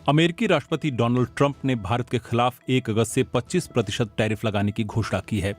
अमेरिकी राष्ट्रपति Donald Trump ने भारत के खिलाफ 1 अगस्त से 25% टैरिफ लगाने की घोषणा की है।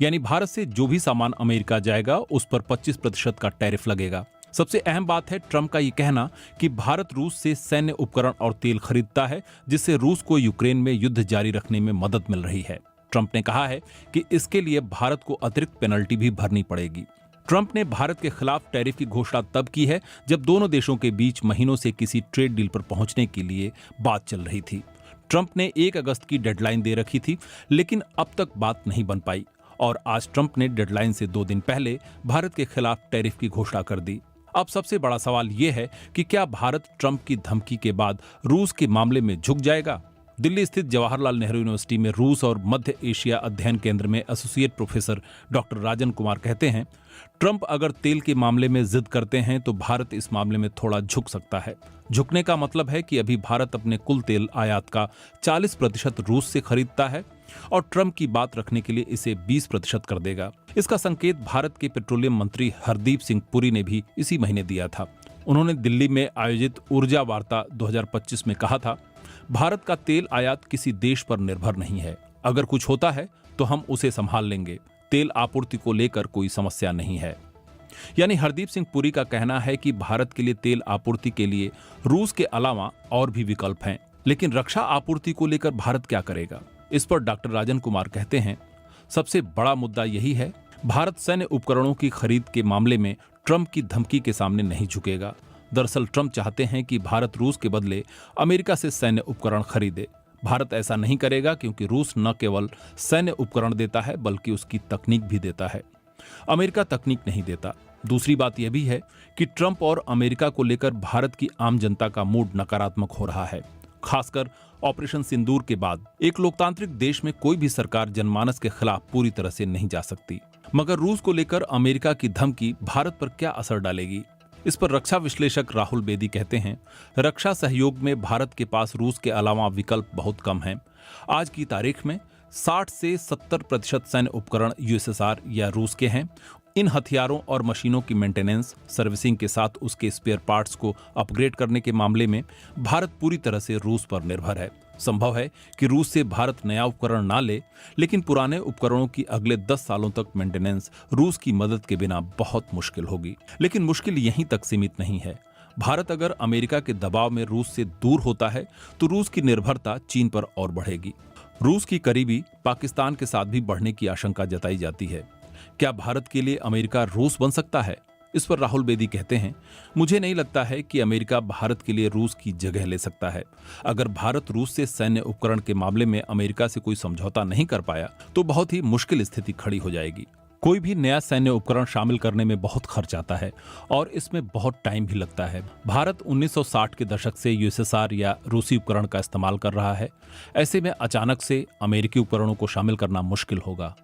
यानी भारत से जो भी सामान अमेरिका जाएगा उस पर 25% का टैरिफ लगेगा। सबसे अहम बात है ट्रंप का ये कहना कि भारत रूस से सैन्य उपकरण और तेल खरीदता है, जिससे रूस को यूक्रेन में युद्ध जारी रखने में मदद मिल रही है। ट्रंप ने कहा है कि इसके लिए भारत को अतिरिक्त पेनल्टी भी भरनी पड़ेगी। ट्रंप ने भारत के खिलाफ टैरिफ की घोषणा तब की है जब दोनों देशों के बीच महीनों से किसी ट्रेड डील पर पहुंचने के लिए बात चल रही थी। ट्रंप ने 1 अगस्त की डेडलाइन दे रखी थी, लेकिन अब तक बात नहीं बन पाई और आज ट्रंप ने डेडलाइन से 2 दिन पहले भारत के खिलाफ टैरिफ की घोषणा कर दी। अब सबसे बड़ा सवाल यह है कि क्या भारत ट्रंप की धमकी के बाद रूस के मामले में झुक जाएगा? दिल्ली स्थित जवाहरलाल नेहरू यूनिवर्सिटी में रूस और मध्य एशिया अध्ययन केंद्र में associate professor doctor Rajan Kumar कहते हैं, ट्रंप अगर तेल के मामले में जिद करते हैं तो भारत इस मामले में थोड़ा झुक सकता है। झुकने का मतलब है कि अभी भारत अपने कुल तेल आयात का 40% रूस से खरीदता है और ट्रंप की बात रखने के लिए इसे 20% कर देगा। इसका संकेत भारत के पेट्रोलियम मंत्री हरदीप सिंह पुरी ने भी इसी महीने दिया था। उन्होंने दिल्ली में आयोजित ऊर्जा वार्ता 2025 में कहा था, भारत का तेल आयात किसी देश पर निर्भर नहीं है। अगर कुछ होता है तो हम उसे संभाल लेंगे। तेल आपूर्ति को लेकर कोई समस्या नहीं है। यानी हरदीप सिंह पुरी का कहना है कि भारत के लिए तेल आपूर्ति के लिए रूस के अलावा और भी विकल्प हैं। लेकिन रक्षा आपूर्ति को लेकर भारत क्या करेगा? इस पर डॉक्टर राजन कुमार कहते हैं, सबसे बड़ा मुद्दा यही है, भारत सैन्य उपकरणों की खरीद के मामले में ट्रंप की धमकी के सामने नहीं झुकेगा। दरअसल ट्रंप चाहते हैं कि भारत रूस के बदले अमेरिका से सैन्य उपकरण खरीदे। भारत ऐसा नहीं करेगा क्योंकि रूस न केवल सैन्य उपकरण देता है बल्कि उसकी तकनीक भी देता है। अमेरिका तकनीक नहीं देता। दूसरी बात यह भी है कि ट्रंप और अमेरिका को लेकर भारत की आम जनता का मूड नकारात्मक हो रहा है। खासकर ऑपरेशन सिंदूर के बाद एक लोकतांत्रिक देश में कोई भी सरकार जनमानस के खिलाफ पूरी तरह से नहीं जा सकती। मगर रूस को लेकर अमेरिका की धमकी भारत पर क्या असर डालेगी? इस पर रक्षा विश्लेषक राहुल बेदी कहते हैं, रक्षा सहयोग में भारत के पास रूस के अलावा विकल्प बहुत कम हैं। आज की तारीख में 60 से 70% सैन्य उपकरण यूएसएसआर या रूस के हैं। इन हथियारों और मशीनों की मेंटेनेंस, सर्विसिंग के साथ उसके स्पेयर पार्ट्स को अपग्रेड करने के मामले में भारत पूरी तरह से रूस पर निर्भर है। संभव है कि रूस से भारत नया उपकरण ना ले, लेकिन पुराने उपकरणों की अगले 10 सालों तक मेंटेनेंस रूस की मदद के बिना बहुत मुश्किल होगी। लेकिन मुश्किल यहीं तक सीमित नहीं है। भारत अगर अमेरिका के दबाव में रूस से दूर होता है तो रूस की निर्भरता चीन पर और बढ़ेगी। रूस की करीबी पाकिस्तान के साथ भी बढ़ने की आशंका जताई जाती है। क्या भारत के लिए अमेरिका रूस बन सकता है? इस पर राहुल बेदी कहते हैं, मुझे नहीं लगता है कि अमेरिका भारत के लिए रूस की जगह ले सकता है। अगर भारत रूस से सैन्य उपकरण के मामले में अमेरिका से कोई समझौता नहीं कर पाया तो बहुत ही मुश्किल स्थिति खड़ी हो जाएगी। कोई भी नया सैन्य उपकरण शामिल करने में बहुत खर्च आता है और इसमें बहुत टाइम भी लगता है। भारत 1960 के दशक से यूएसएसआर या रूसी उपकरण का इस्तेमाल कर रहा है। ऐसे में अचानक से अमेरिकी उपकरणों को शामिल करना मुश्किल होगा।